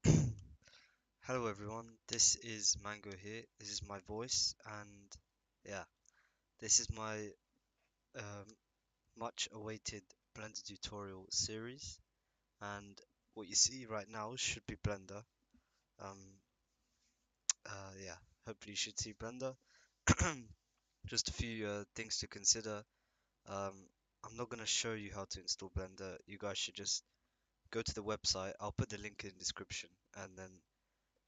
Hello everyone, this is Mango here. This is my voice, and yeah, this is my um, much awaited Blender tutorial series. And what you see right now should be Blender. Um, yeah, hopefully you should see Blender. Just a few things to consider. Um, I'm not gonna show you how to install Blender. You guys should just go to the website. I'll put the link in the description, and then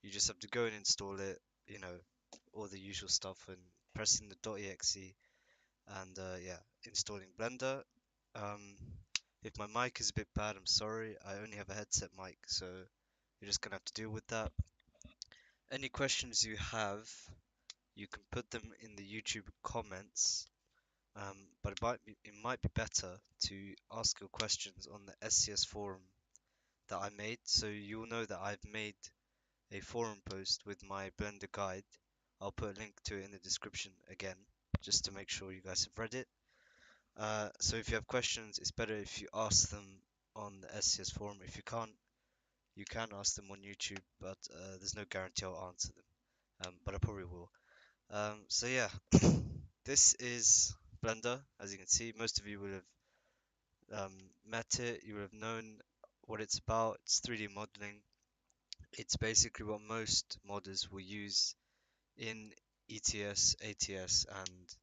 you just have to go and install it, you know, all the usual stuff and pressing the .exe and yeah, installing Blender. Um, if my mic is a bit bad, I'm sorry. I only have a headset mic, so you're just gonna have to deal with that. Any questions you have, you can put them in the YouTube comments. But it might be better to ask your questions on the SCS forum that I made, so you'll know that I've made a forum post with my Blender guide. I'll put a link to it in the description again, just to make sure you guys have read it. So if you have questions, it's better if you ask them on the SCS forum. If you can't, you can ask them on YouTube, but there's no guarantee I'll answer them. But I probably will. So yeah, this is Blender. As you can see, most of you will have met it. You will have known what it's about. It's 3D modeling. It's basically what most modders will use in ETS, ATS, and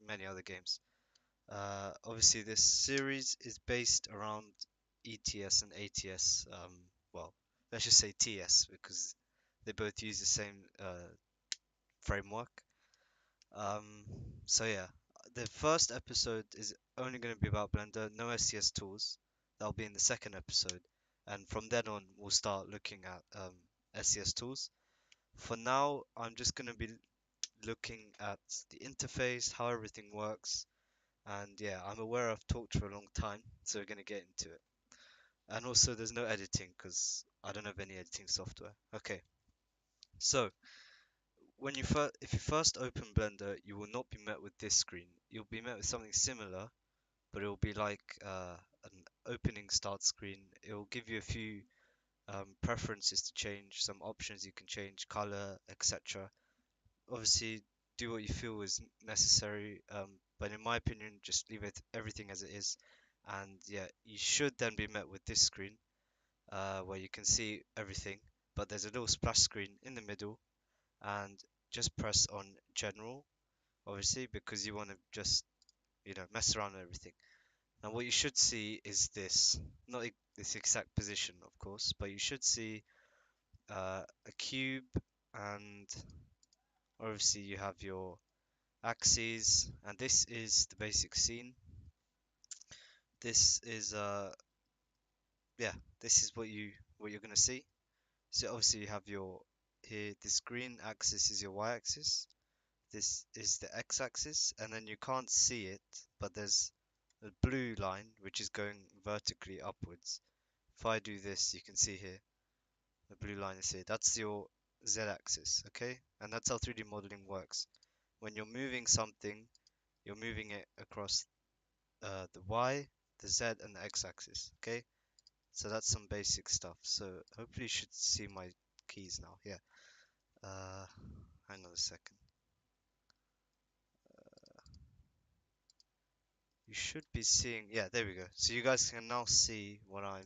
many other games. Obviously, this series is based around ETS and ATS. Well, let's just say TS because they both use the same framework. Um, so yeah, the first episode is only going to be about Blender, no SCS tools. That'll be in the second episode, and from then on, we'll start looking at SCS tools. For now, I'm just going to be looking at the interface, how everything works, and yeah, I'm aware I've talked for a long time, so we're gonna get into it. And also, there's no editing because I don't have any editing software. Okay, so if you first open Blender, you will not be met with this screen. You'll be met with something similar, but it will be like an opening start screen. It will give you a few preferences to change, some options you can change, color, etc. Obviously, do what you feel is necessary, but in my opinion, just leave everything as it is. And yeah, you should then be met with this screen where you can see everything, but there's a little splash screen in the middle, and just press on general, obviously, because you want to just, mess around with everything. Now, what you should see is this, not this exact position, of course, but you should see a cube, and obviously you have your axes, and this is the basic scene. This is yeah, this is what you're gonna see. So obviously you have your here, this green axis is your y-axis, this is the x-axis, and then you can't see it, but there's a blue line which is going vertically upwards. If I do this, you can see here the blue line is here. That's your z-axis, okay? And that's how 3D modeling works. When you're moving something, you're moving it across the y, the z, and the x-axis. Okay, so that's some basic stuff. So hopefully you should see my keys now. Yeah. Uh, Hang on a second. You should be seeing. Yeah, there we go. So you guys can now see what I'm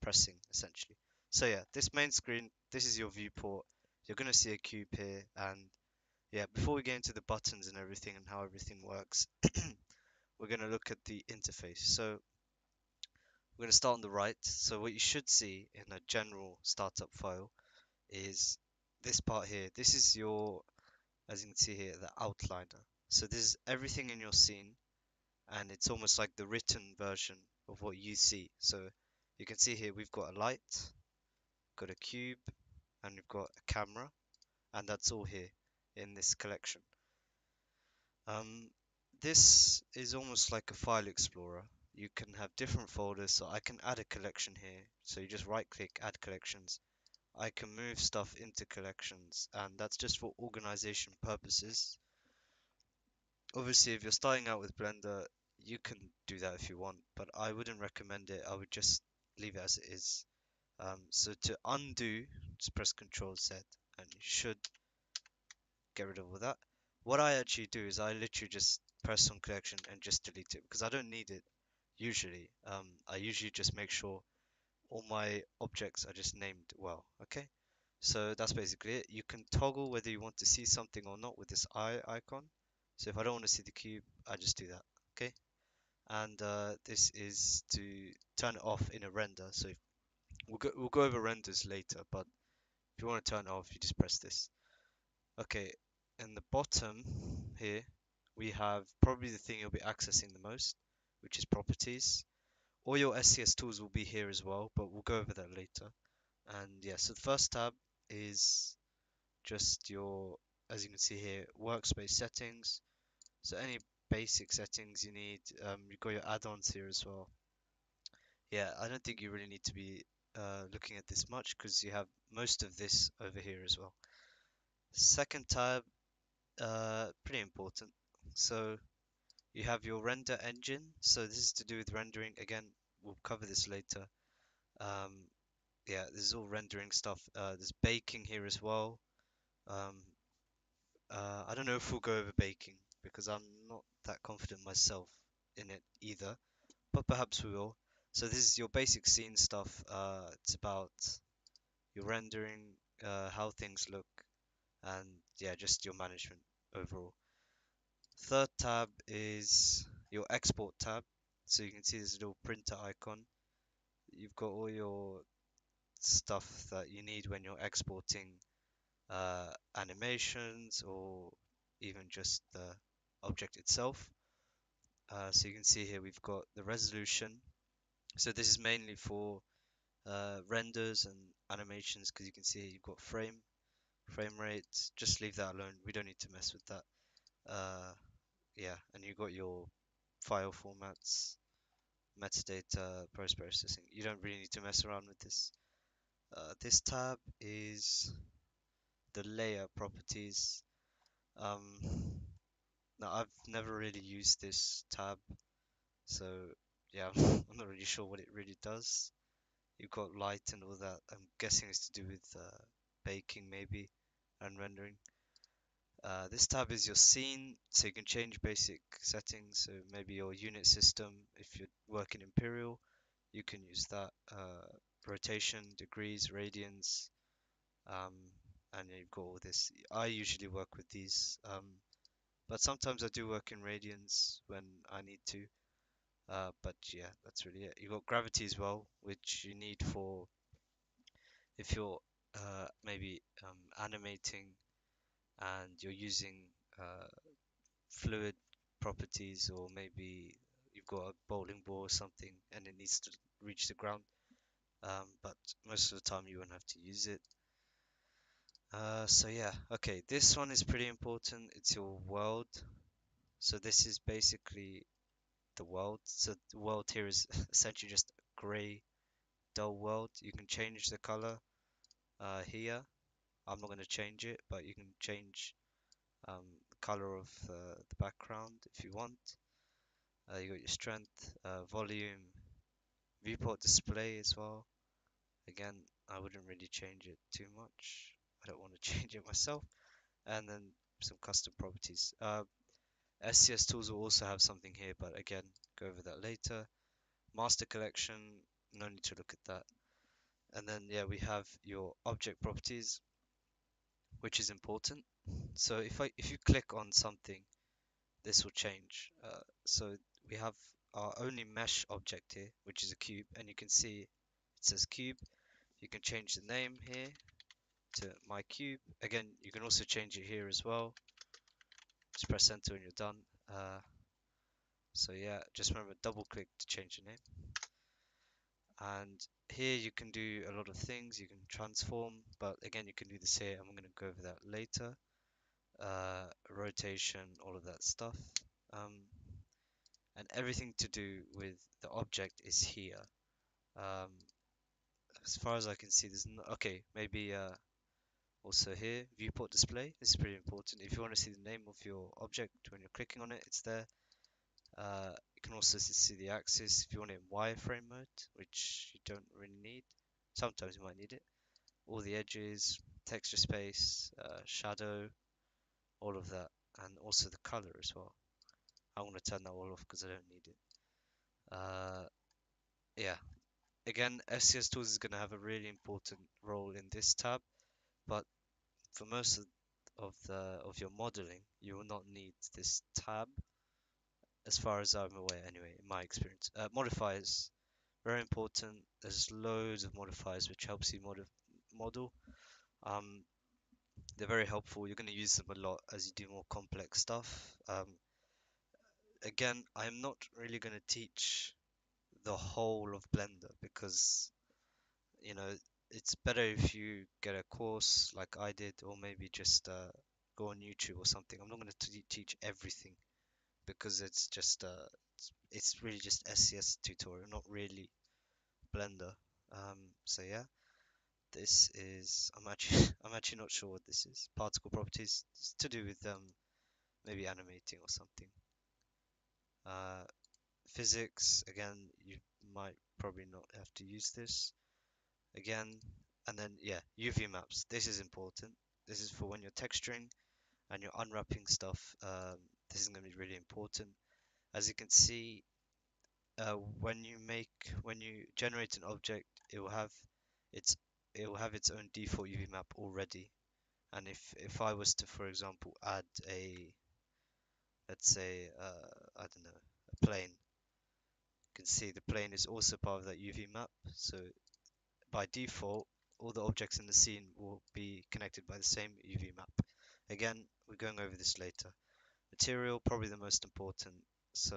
pressing essentially. So yeah, this main screen. This is your viewport. You're gonna see a cube here, and yeah, before we get into the buttons and everything and how everything works, we're gonna look at the interface. So we're going to start on the right. So what you should see in a general startup file is this part here. This is your, as you can see here, the outliner. So this is everything in your scene, and it's almost like the written version of what you see. So you can see here we've got a light, got a cube, and we've got a camera, and that's all here in this collection. Um, this is almost like a file explorer. You can have different folders, so I can add a collection here. So you just right click, add collections. I can move stuff into collections, and that's just for organization purposes. Obviously, if you're starting out with Blender, you can do that if you want, but I wouldn't recommend it. I would just leave it as it is. So to undo, just press Control Z, and you should get rid of all that. What I actually do is I literally just press on collection and just delete it because I don't need it usually. I usually just make sure all my objects are just named well. Okay, so that's basically it. You can toggle whether you want to see something or not with this eye icon. So if I don't want to see the cube, I just do that. Okay, and this is to turn it off in a render. So we'll go over renders later, but if you want to turn it off, you just press this. Okay, in the bottom here, we have probably the thing you'll be accessing the most, which is properties. All your SCS tools will be here as well, but we'll go over that later. And yeah, so the first tab is just your, as you can see here, workspace settings. So any basic settings you need, you've got your add-ons here as well. Yeah, I don't think you really need to be looking at this much because you have most of this over here as well. Second tab, pretty important. So you have your render engine. So this is to do with rendering. Again, we'll cover this later. Um, yeah, this is all rendering stuff. There's baking here as well. Um, I don't know if we'll go over baking because I'm not that confident myself in it either, but perhaps we will. So this is your basic scene stuff. It's about your rendering, how things look, and yeah, just your management overall. Third tab is your export tab. So you can see this little printer icon. You've got all your stuff that you need when you're exporting animations or even just the object itself. So you can see here we've got the resolution. So this is mainly for renders and animations because you can see you've got frame rate. Just leave that alone. We don't need to mess with that. Yeah, and you've got your file formats, metadata, post-processing. You don't really need to mess around with this. This tab is the layer properties. Um, Now I've never really used this tab, so yeah, I'm not really sure what it really does. You've got light and all that. I'm guessing it's to do with baking maybe and rendering. This tab is your scene, so you can change basic settings. So maybe your unit system, if you're working Imperial, you can use that. Rotation, degrees, radians, um, and you've got all this. I usually work with these, but sometimes I do work in radians when I need to. But yeah, that's really it. You've got gravity as well, which you need for if you're maybe animating and you're using uh, fluid properties, or maybe you've got a bowling ball or something and it needs to reach the ground. But most of the time you won't have to use it. So yeah, okay, this one is pretty important. It's your world. So this is basically the world. So the world here is essentially just a gray, dull world. You can change the color here. I'm not going to change it, but you can change the color of the background if you want. You got your strength, volume, viewport display as well. Again, I wouldn't really change it too much. I don't want to change it myself. And then some custom properties. SCS tools will also have something here, but again, go over that later. Master collection, no need to look at that. And then yeah, we have your object properties, which is important. So if you click on something, this will change. So we have our only mesh object here, which is a cube, and you can see it says cube. You can change the name here to my cube. Again, you can also change it here as well. Just press enter when you're done. So yeah, just remember double click to change the name. And here you can do a lot of things. You can transform, but again, you can do this here. I'm going to go over that later. Rotation, all of that stuff. Um, and everything to do with the object is here. Um, as far as I can see, there's no, okay, maybe also here, viewport display. This is pretty important. If you want to see the name of your object when you're clicking on it, it's there. You can also see the axis if you want it in wireframe mode, which you don't really need. Sometimes you might need it. All the edges, texture space, shadow, all of that, and also the color as well. I'm going to turn that all off because I don't need it. Uh, yeah, again, SCS Tools is going to have a really important role in this tab, but for most of your modeling, you will not need this tab, as far as I'm aware. Anyway, in my experience, modifiers very important. There's loads of modifiers which helps you model. Um, they're very helpful. You're going to use them a lot as you do more complex stuff. Again, I'm not really going to teach the whole of Blender because you know it's better if you get a course like I did, or maybe just go on YouTube or something. I'm not going to teach everything because it's just it's really just SCS tutorial, not really Blender. So yeah, this is I'm actually I'm actually not sure what this is. Particle properties. It's to do with maybe animating or something. Uh, physics again. You might probably not have to use this again. And then yeah, UV maps. This is important. This is for when you're texturing and you're unwrapping stuff. This is going to be really important. As you can see, when you generate an object, it will have its its own default UV map already. And if I was to, for example, add a, let's say, I don't know, a plane, you can see the plane is also part of that UV map. So by default, all the objects in the scene will be connected by the same UV map. Again, we're going over this later. Material, probably the most important. So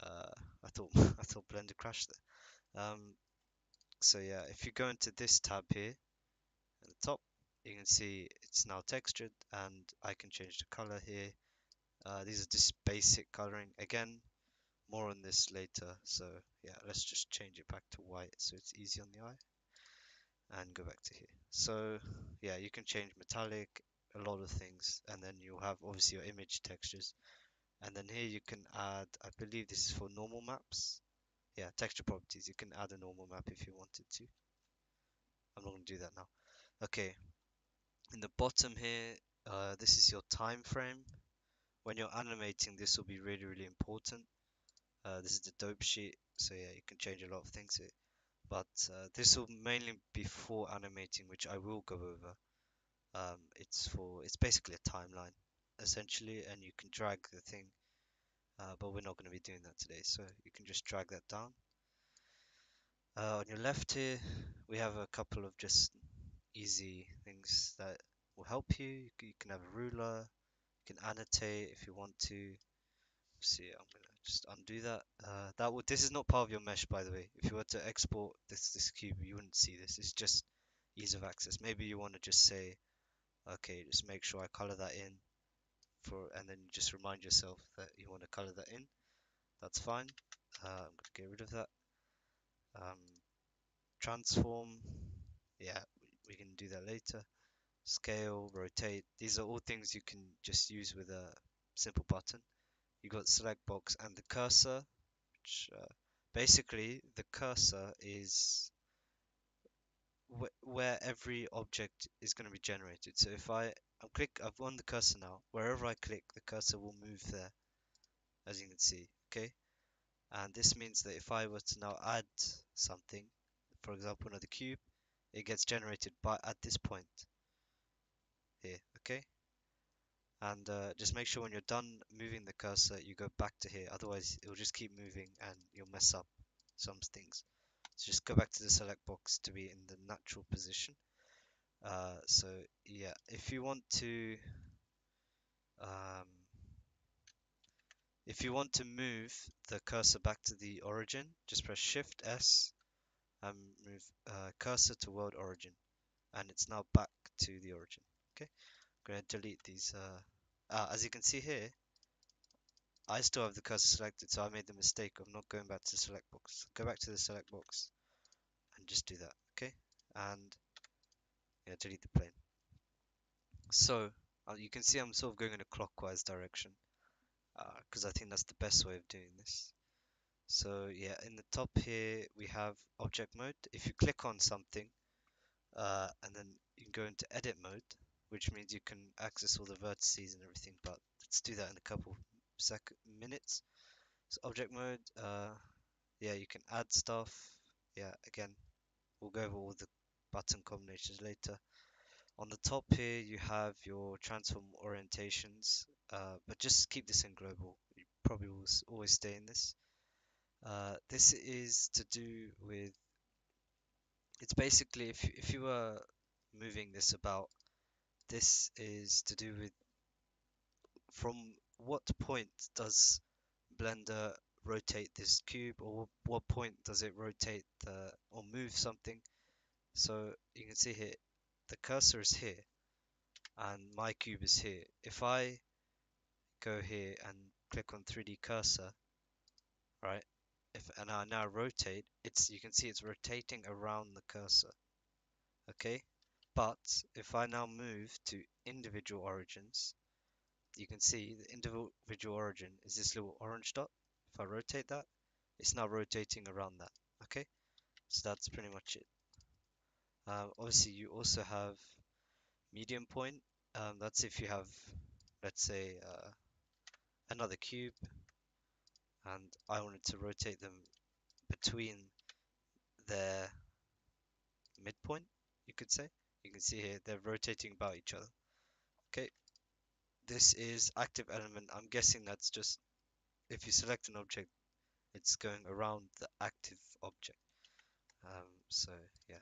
uh, I thought I thought Blender crashed there. So yeah, if you go into this tab here at the top, you can see it's now textured, and I can change the color here. These are just basic coloring. Again, more on this later. So yeah, let's just change it back to white so it's easy on the eye, and go back to here. So yeah, you can change metallic, a lot of things, and then you'll have obviously your image textures. And then here you can add, I believe this is for normal maps. Yeah, texture properties. You can add a normal map if you wanted to. I'm not going to do that now. Okay, in the bottom here, this is your time frame. When you're animating, this will be really, really important. This is the dope sheet, so yeah, you can change a lot of things here. But this will mainly be for animating, which I will go over. It's basically a timeline, essentially, and you can drag the thing, but we're not going to be doing that today, so you can just drag that down. On your left here, we have a couple of just easy things that will help you. You can have a ruler, you can annotate if you want to. See, I'm gonna just undo that. This is not part of your mesh, by the way. If you were to export this cube, you wouldn't see this. It's just ease of access. Maybe you want to just say, okay, just make sure I color that in and then you just remind yourself that you want to color that in. That's fine. I'm gonna get rid of that. Um, transform, yeah, we can do that later. Scale, rotate. These are all things you can just use with a simple button. You got select box and the cursor, which basically the cursor is where every object is going to be generated. So if I've on the cursor now. Wherever I click, the cursor will move there, as you can see. Okay, and this means that if I were to now add something, for example, another cube, it gets generated at this point here. Okay, and just make sure when you're done moving the cursor, you go back to here. Otherwise, it will just keep moving and you'll mess up some things. So just go back to the select box to be in the natural position. So yeah, um, if you want to move the cursor back to the origin, just press Shift S and move cursor to world origin, and it's now back to the origin. Okay, I'm gonna delete these. As you can see here, I still have the cursor selected, so I made the mistake of not going back to the select box. Go back to the select box and just do that. Okay, and yeah, delete the plane. So you can see I'm sort of going in a clockwise direction because I think that's the best way of doing this. So yeah, in the top here we have object mode. If you click on something, and then you can go into edit mode, which means you can access all the vertices and everything. But let's do that in a couple minutes. So object mode, yeah, you can add stuff. Yeah, again, we'll go over all the button combinations later. On the top here, you have your transform orientations, but just keep this in global. You probably will always stay in this. This is to do with, it's basically if you were moving this about, this is to do with from what point does Blender rotate this cube, or what point does it rotate the or move something. So you can see here, the cursor is here and my cube is here. If I go here and click on 3D cursor, right? If and I now rotate, it's you can see it's rotating around the cursor. Okay? But if I now move to individual origins, you can see the individual origin is this little orange dot. If I rotate that, it's now rotating around that. Okay? So that's pretty much it. Obviously, you also have medium point. That's if you have, let's say, another cube, and I wanted to rotate them between their midpoint, you could say. You can see here they're rotating about each other. Okay, this is active element. I'm guessing that's just if you select an object, it's going around the active object. So yeah,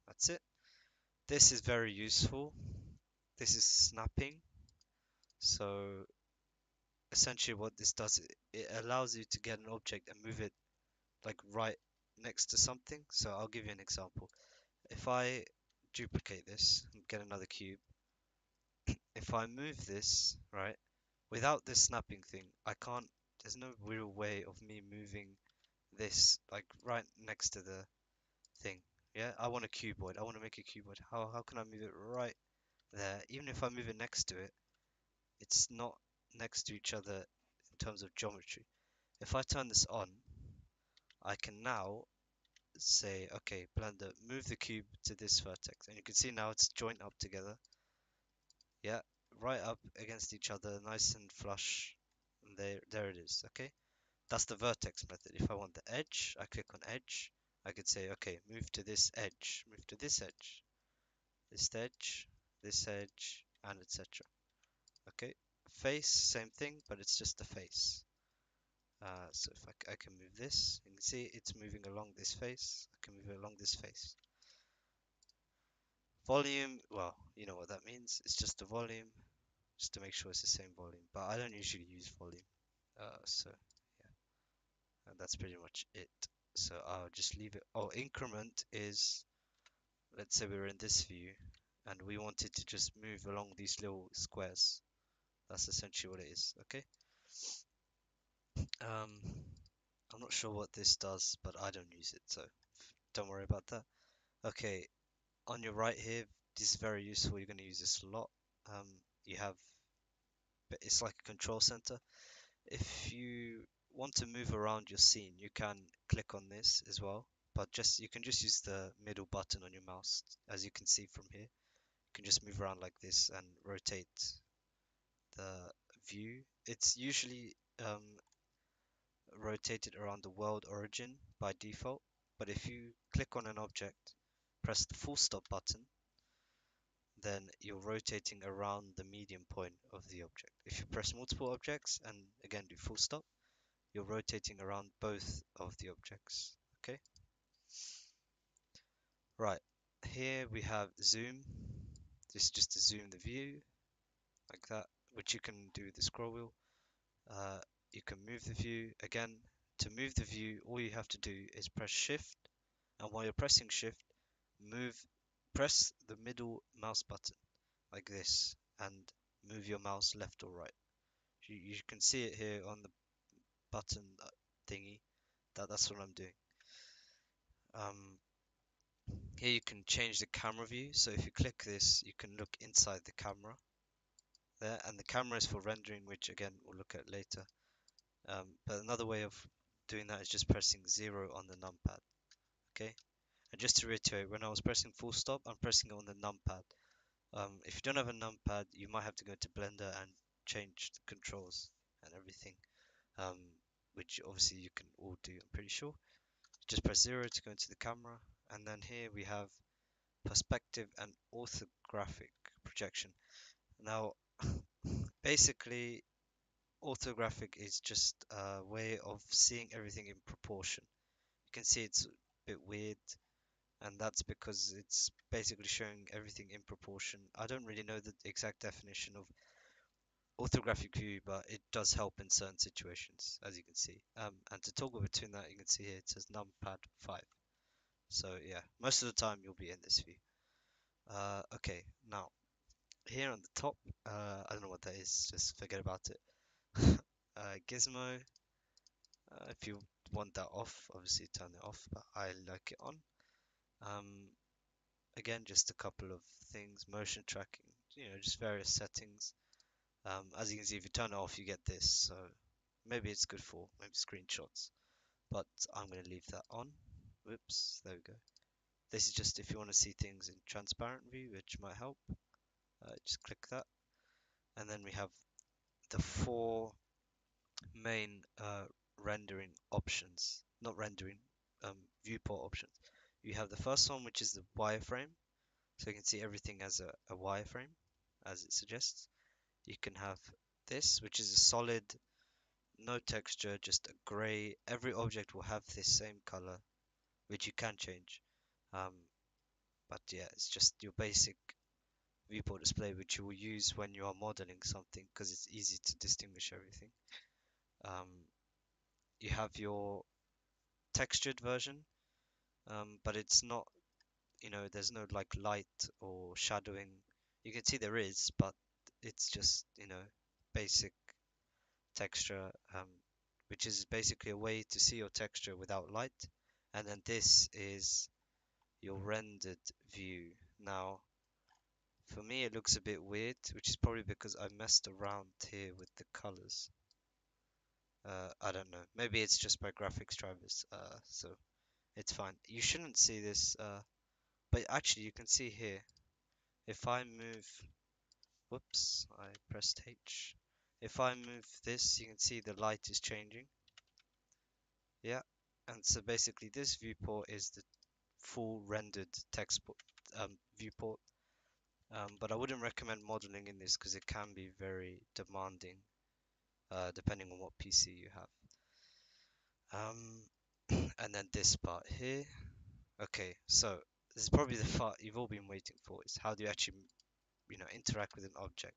that's it. This is very useful. This is snapping. So essentially what this does, it allows you to get an object and move it like right next to something. So I'll give you an example. If I duplicate this and get another cube, if I move this, right, without this snapping thing, I can't, there's no real way of me moving this like right next to the thing. Yeah, I want a cuboid. I want to make a cuboid. How can I move it right there? Even if I move it next to it, it's not next to each other in terms of geometry. If I turn this on, I can now say, okay, Blender, move the cube to this vertex. And you can see now it's joined up together. Yeah, right up against each other, nice and flush. And there it is, okay? That's the vertex method. If I want the edge, I click on edge. I could say, okay, move to this edge, move to this edge, this edge, and etc. Okay, face, same thing, but it's just the face. So if I can move this, you can see it's moving along this face. I can move it along this face. Volume, well, you know what that means. It's just the volume, just to make sure it's the same volume. But I don't usually use volume. So yeah, and that's pretty much it. So I'll just leave it. Oh, increment is, let's say we're in this view and we wanted to just move along these little squares. That's essentially what it is, okay? Um, I'm not sure what this does, but I don't use it, so don't worry about that. Okay, on your right here, this is very useful. You're going to use this a lot. Um, you have, it's like a control center. If you want to move around your scene, you can click on this as well, but just you can just use the middle button on your mouse, as you can see from here. You can just move around like this and rotate the view. It's usually rotated around the world origin by default, but if you click on an object, press the full stop button, then you're rotating around the median point of the object. If you press multiple objects and again do full stop, you're rotating around both of the objects. Okay, right, here we have zoom. This is just to zoom the view like that, which you can do with the scroll wheel. You can move the view. Again, to move the view, all you have to do is press shift, and while you're pressing shift, move press the middle mouse button like this and move your mouse left or right. You can see it here on the button thingy. That's what I'm doing. Um, Here you can change the camera view. So if you click this, you can look inside the camera there, and the camera is for rendering, which again we'll look at later. But another way of doing that is just pressing 0 on the numpad, okay? And just to reiterate, when I was pressing full stop, I'm pressing it on the numpad. If you don't have a numpad, you might have to go to Blender and change the controls and everything, um, which obviously you can all do, I'm pretty sure. Just press 0 to go into the camera, and then here we have perspective and orthographic projection. Now, basically, orthographic is just a way of seeing everything in proportion. You can see it's a bit weird, and that's because it's basically showing everything in proportion. I don't really know the exact definition of orthographic view, but it does help in certain situations, as you can see. And to toggle between that, you can see here it says numpad 5. So yeah, most of the time you'll be in this view. Okay, now here on the top, I don't know what that is, just forget about it. Gizmo, if you want that off, obviously turn it off, but I like it on. Um, Again, just a couple of things, motion tracking, just various settings. As you can see, if you turn it off, you get this. So maybe it's good for maybe screenshots, but I'm going to leave that on. Whoops, there we go. This is just if you want to see things in transparent view, which might help. Just click that. And then we have the 4 main rendering options, not rendering, viewport options. You have the first one, which is the wireframe. So you can see everything as a wireframe, as it suggests. You can have this, which is a solid, no texture, just a gray. Every object will have this same color, which you can change. Um, but yeah, it's just your basic viewport display, which you will use when you are modeling something because it's easy to distinguish everything. Um, you have your textured version, but it's not, there's no like light or shadowing. You can see there is, but it's just, basic texture, which is basically a way to see your texture without light. And then this is your rendered view. Now, for me, it looks a bit weird, which is probably because I messed around here with the colors. I don't know. Maybe it's just my graphics drivers, so it's fine. You shouldn't see this, but actually you can see here. If I move, whoops, I pressed H. If I move this, you can see the light is changing. Yeah, and so basically this viewport is the full rendered text viewport. But I wouldn't recommend modeling in this because it can be very demanding, depending on what PC you have. And then this part here. Okay, so this is probably the part you've all been waiting for, is how do you actually, interact with an object.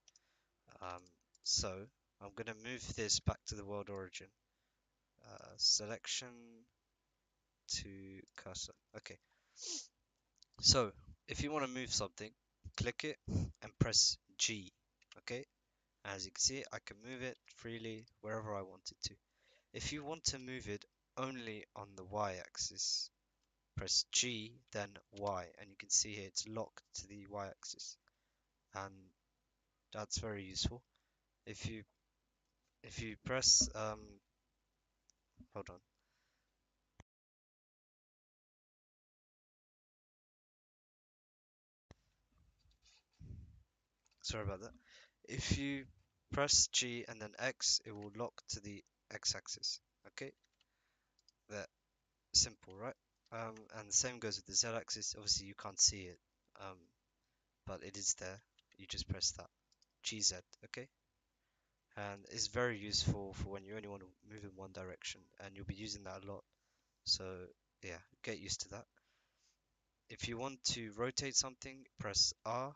Um, so I'm gonna move this back to the world origin. Selection to cursor. Okay, so if you want to move something, click it and press G. Okay, as you can see, I can move it freely wherever I want it to. If you want to move it only on the y-axis, press G, then Y, and you can see here it's locked to the y-axis, and that's very useful. If you press hold on. Sorry about that. If you press G and then X, it will lock to the x-axis. Okay, that simple, right? And the same goes with the z-axis. Obviously, you can't see it, um, but it is there. You just press that GZ. Okay, and it's very useful for when you only want to move in one direction, and you'll be using that a lot. So yeah, get used to that. If you want to rotate something, press R.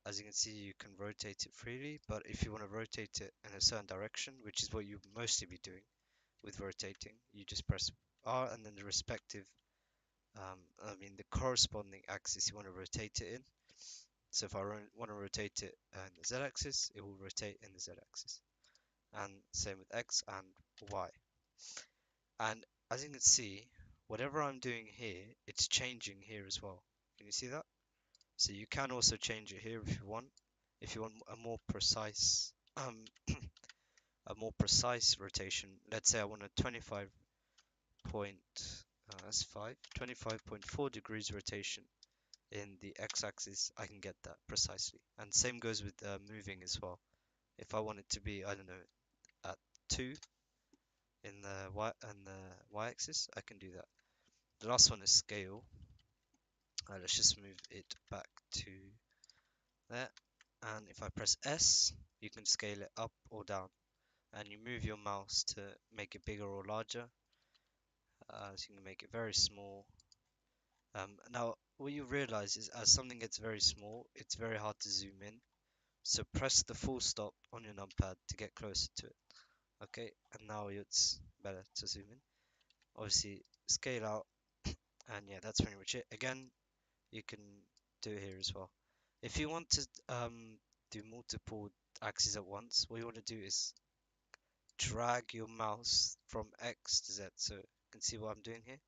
As you can see, you can rotate it freely, but if you want to rotate it in a certain direction, which is what you mostly be doing with rotating, you just press R and then the respective, the corresponding axis you want to rotate it in. So if I want to rotate it in the Z-axis, it will rotate in the Z-axis. And same with X and Y. And as you can see, whatever I'm doing here, it's changing here as well. Can you see that? So you can also change it here if you want a more precise a more precise rotation. Let's say I want a 25 point, that's 5, 25.4 degrees rotation in the x-axis, I can get that precisely. And same goes with moving as well. If I want it to be, I don't know, at 2 in the y-axis, I can do that. The last one is scale. Let's just move it back to there. And if I press S, you can scale it up or down. And you move your mouse to make it bigger or larger. So you can make it very small. Now, what you realize is as something gets very small, it's very hard to zoom in. So press the full stop on your numpad to get closer to it. Okay, and now it's better to zoom in. Obviously, scale out, and yeah, that's pretty much it. Again, you can do it here as well. If you want to do multiple axes at once, what you want to do is drag your mouse from X to Z. So you can see what I'm doing here.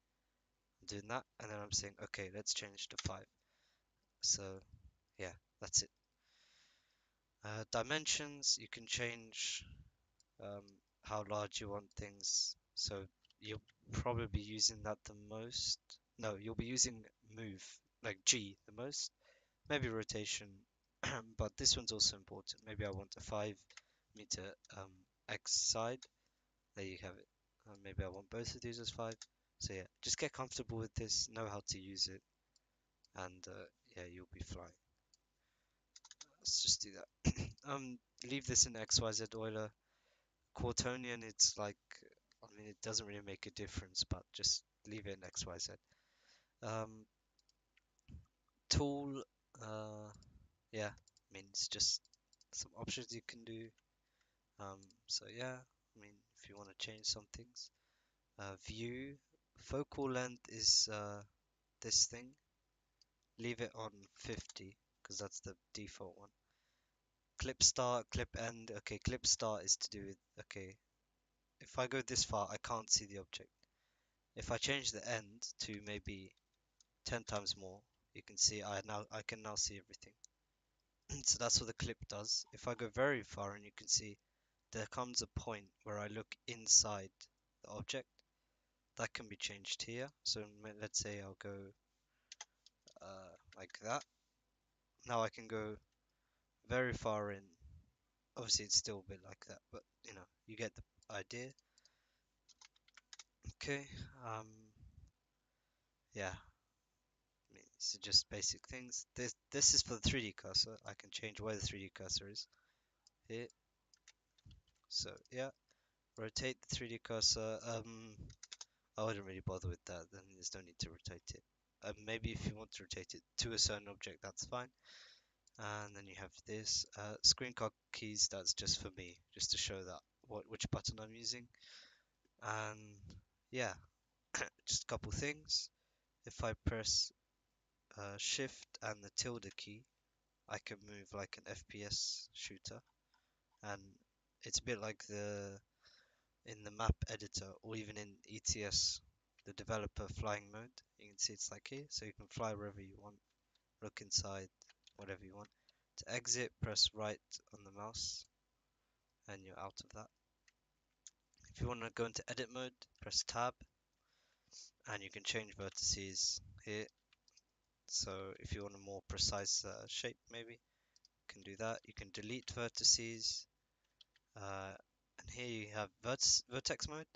I'm doing that, and then I'm saying, okay, let's change to 5. So yeah, that's it. Dimensions, you can change um, how large you want things. So you'll probably be using that the most. No, you'll be using move, like G, the most. Maybe rotation, but this one's also important. Maybe I want a 5 meter X side. There you have it. Maybe I want both of these as 5. So yeah, just get comfortable with this, know how to use it, and yeah, you'll be flying. Let's just do that. Leave this in XYZ Euler. Quaternion, it's like, I mean, it doesn't really make a difference, but just leave it in XYZ. Um, Tool, yeah, I mean, it's just some options you can do. So yeah, I mean, if you want to change some things. View, focal length is this thing. Leave it on 50 because that's the default one. Clip start, clip end. Okay, clip start is to do with, okay, if I go this far, I can't see the object. If I change the end to maybe 10 times more, you can see I can now see everything. So that's what the clip does. If I go very far, and you can see there comes a point where I look inside the object, that can be changed here. So let's say I'll go like that. Now I can go very far in. Obviously it's still a bit like that, but you know, you get the idea. Okay, yeah, I mean, these are just basic things. This is for the 3D cursor. I can change where the 3D cursor is here. So yeah, rotate the 3D cursor. I wouldn't really bother with that. Then there's no need to rotate it. Maybe if you want to rotate it to a certain object, that's fine. And then you have this screen card keys. That's just for me, just to show that which button I'm using. And yeah, just a couple things. If I press shift and the tilde key, I can move like an FPS shooter, and it's a bit like the in the map editor or even in ETS, the developer flying mode. You can see it's like here, so you can fly wherever you want, look inside, whatever you want. To exit, press right on the mouse, and you're out of that. If you want to go into edit mode, press tab, and you can change vertices here. So if you want a more precise shape, maybe you can do that. You can delete vertices, and here you have vertex mode,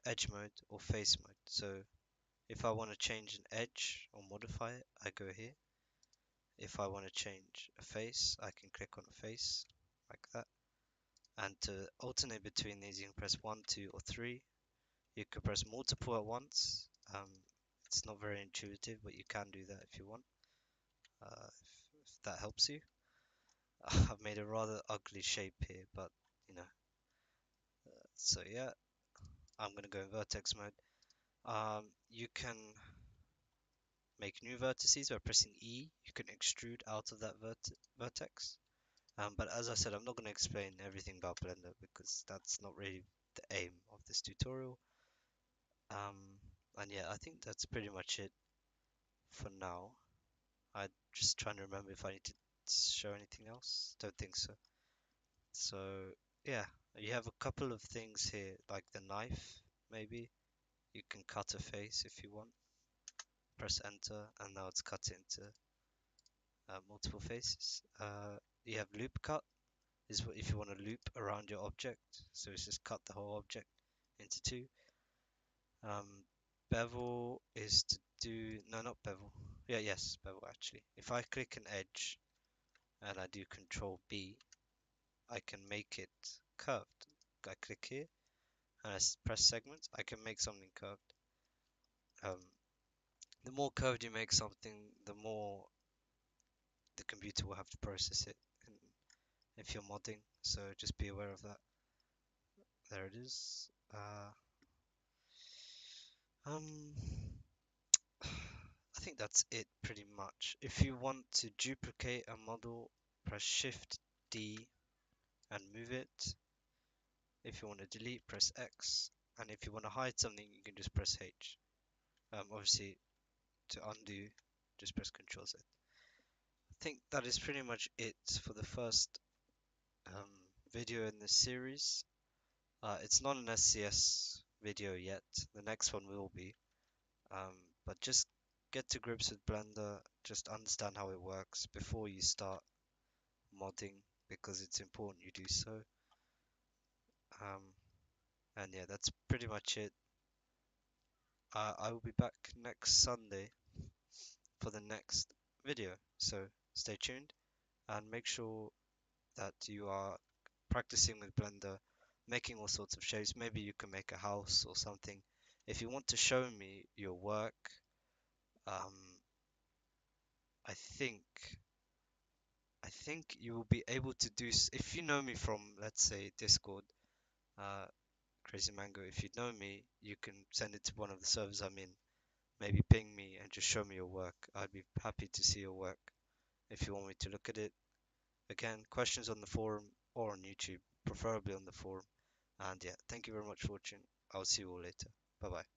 edge mode, or face mode. So if I want to change an edge or modify it, I go here. If I want to change a face, I can click on a face like that. And to alternate between these, you can press 1, 2, or 3. You can press multiple at once. It's not very intuitive, but you can do that if you want, if that helps you. I've made a rather ugly shape here, but you know. So yeah, I'm gonna go in vertex mode. You can make new vertices by pressing E. You can extrude out of that vertex. But as I said, I'm not going to explain everything about Blender because that's not really the aim of this tutorial. And yeah, I think that's pretty much it for now. I'm just trying to remember if I need to show anything else. Don't think so. So yeah, You have a couple of things here, like the knife, maybe. You can cut a face if you want. Press enter, and now it's cut into multiple faces. You have loop cut, is what if you want to loop around your object. So it's just cut the whole object into two. Bevel is to do, no, not bevel. Yeah, yes, bevel actually. If I click an edge and I do Control B, I can make it curved. I click here and press segments, I can make something curved. Um, the more curved you make something, the more the computer will have to process it if you're modding. So just be aware of that. There it is. Um, I think that's it pretty much. If you want to duplicate a model, press Shift D and move it. If you want to delete, press X. And if you want to hide something, you can just press H. Obviously, to undo, just press Control Z. I think that is pretty much it for the first um, video in this series. It's not an SCS video yet. The next one will be. Um, but just get to grips with Blender. Just understand how it works before you start modding, because it's important you do so. Um, and yeah, that's pretty much it. I will be back next Sunday for the next video. So stay tuned and make sure that you are practicing with Blender, making all sorts of shapes. Maybe you can make a house or something. If you want to show me your work, um, I think I think you will be able to do. If you know me from, let's say, Discord, uh, Crazy Mango. If you know me, you can send it to one of the servers I'm in. Maybe ping me and just show me your work. I'd be happy to see your work if you want me to look at it. Again, questions on the forum or on YouTube, preferably on the forum. And yeah, thank you very much for watching. I'll see you all later. Bye bye.